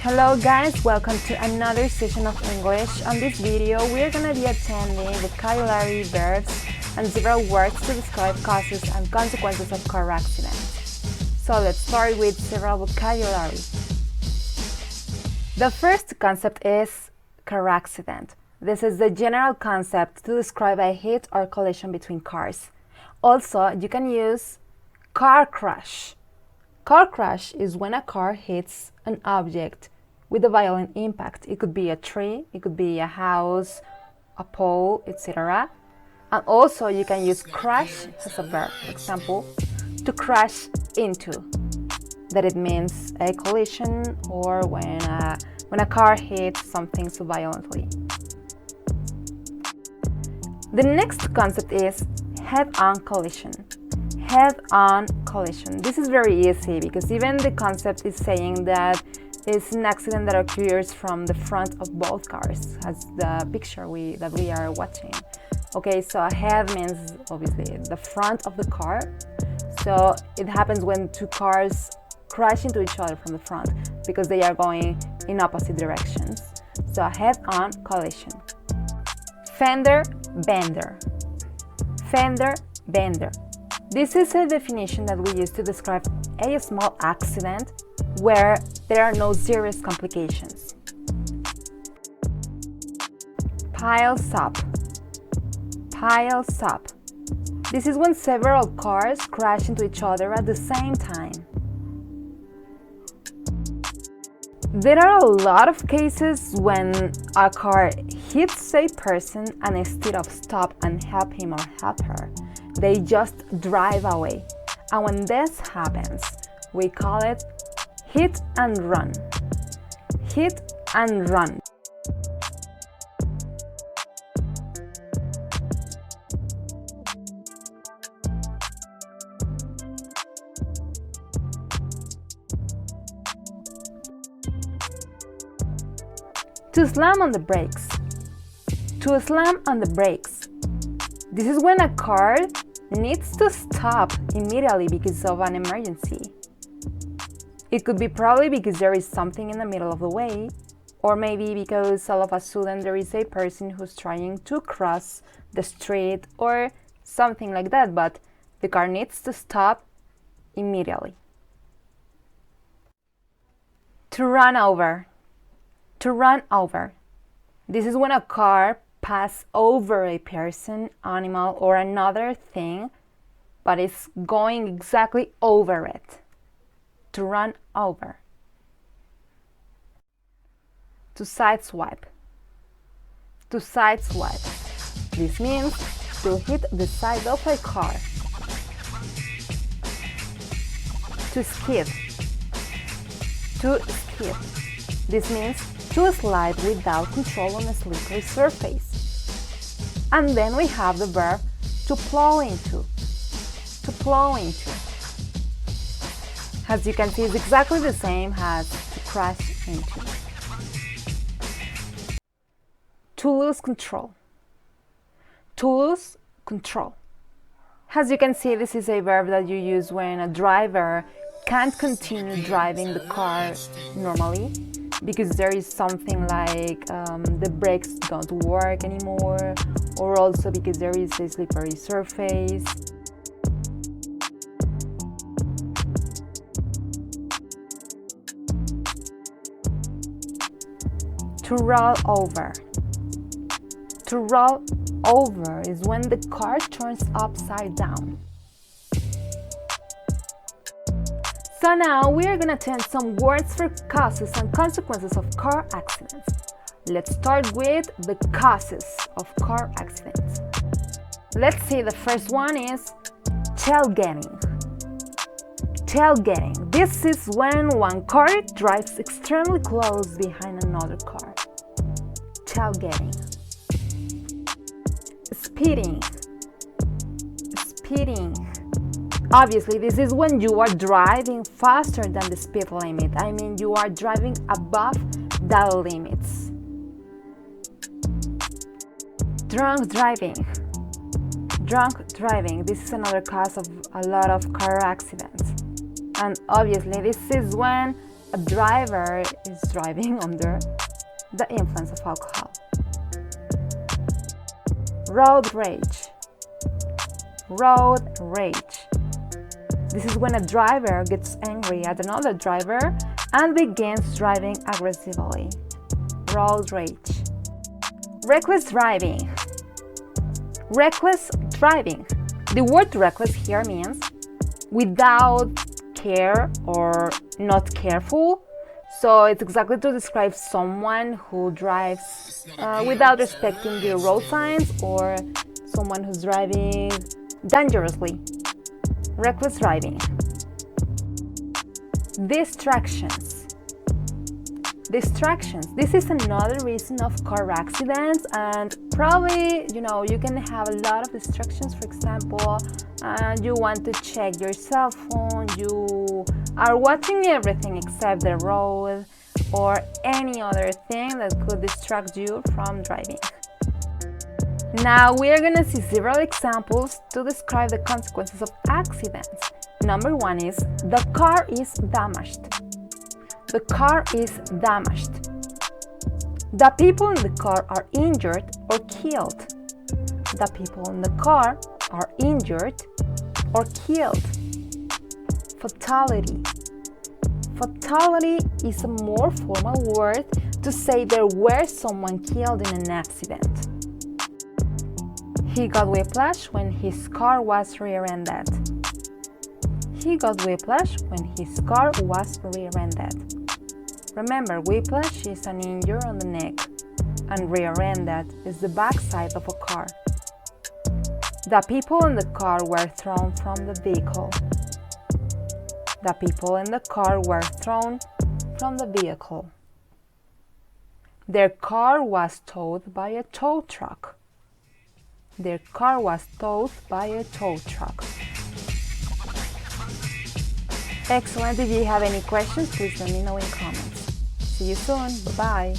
Hello guys, welcome to another session of English. On this video, we're gonna be attending vocabulary, verbs, and several words to describe causes and consequences of car accidents. So let's start with several vocabulary. The first concept is car accident. This is the general concept to describe a hit or collision between cars. Also, you can use car crash. Car crash is when a car hits an object with a violent impact. It could be a tree, it could be a house, a pole, etc. And also you can use crash as a verb. Example, to crash into. That it means a collision or when a car hits something so violently. The next concept is head-on collision. Head-on collision. This is very easy because even the concept is saying that it's an accident that occurs from the front of both cars, as the picture that we are watching. Okay, so head means obviously the front of the car. So it happens when two cars crash into each other from the front because they are going in opposite directions. So head-on collision. Fender-bender. Fender-bender. This is a definition that we use to describe a small accident where there are no serious complications. Piles up. Piles up. This is when several cars crash into each other at the same time. There are a lot of cases when a car hits a person and instead of stop and help him or help her, they just drive away. And when this happens, we call it hit and run. Hit and run. To slam on the brakes. To slam on the brakes. This is when a car needs to stop immediately because of an emergency. It could be probably because there is something in the middle of the way, or maybe because all of a sudden there is a person who's trying to cross the street or something like that, but the car needs to stop immediately. To run over. To run over. This is when a car passes over a person, animal, or another thing, but it's going exactly over it. To run over. To sideswipe. To sideswipe. This means to hit the side of a car. To skid. To skid. This means to slide without control on a slippery surface. And then we have the verb to plow into. To plow into. As you can see, it's exactly the same as to crash into. To lose control. To lose control. As you can see, this is a verb that you use when a driver can't continue driving the car normally because there is something like the brakes don't work anymore, or also because there is a slippery surface. To roll over. To roll over is when the car turns upside down. So now we are going to attend some words for causes and consequences of car accidents. Let's start with the causes of car accidents. Let's see, the first one is tailgating. Tailgating. This is when one car drives extremely close behind another car. Tailgating. Speeding. Speeding. Obviously, this is when you are driving faster than the speed limit. I mean, you are driving above the limits. Drunk driving. Drunk driving. This is another cause of a lot of car accidents. And obviously, this is when A driver is driving under the influence of alcohol. Road rage. Road rage. This is when a driver gets angry at another driver and begins driving aggressively. Road rage. Reckless driving. Reckless driving. The word reckless here means without care or not careful. So it's exactly to describe someone who drives without respecting the road signs or someone who's driving dangerously. Reckless driving. Distractions. Distractions. This is another reason of car accidents, and probably you can have a lot of distractions. For example, you want to check your cell phone, you are watching everything except the road or any other thing that could distract you from driving. Now we are going to see several examples to describe the consequences of accidents. Number one is the car is damaged. The car is damaged. The people in the car are injured or killed. The people in the car are injured or killed. Fatality. Fatality is a more formal word to say there were someone killed in an accident. He got whiplash when his car was rear-ended. He got whiplash when his car was rear-ended. Remember, whiplash is an injury on the neck, and rear-ended is the backside of a car. The people in the car were thrown from the vehicle. The people in the car were thrown from the vehicle. Their car was towed by a tow truck. Their car was towed by a tow truck. Excellent. If you have any questions, please let me know in comments. See you soon. Bye-bye.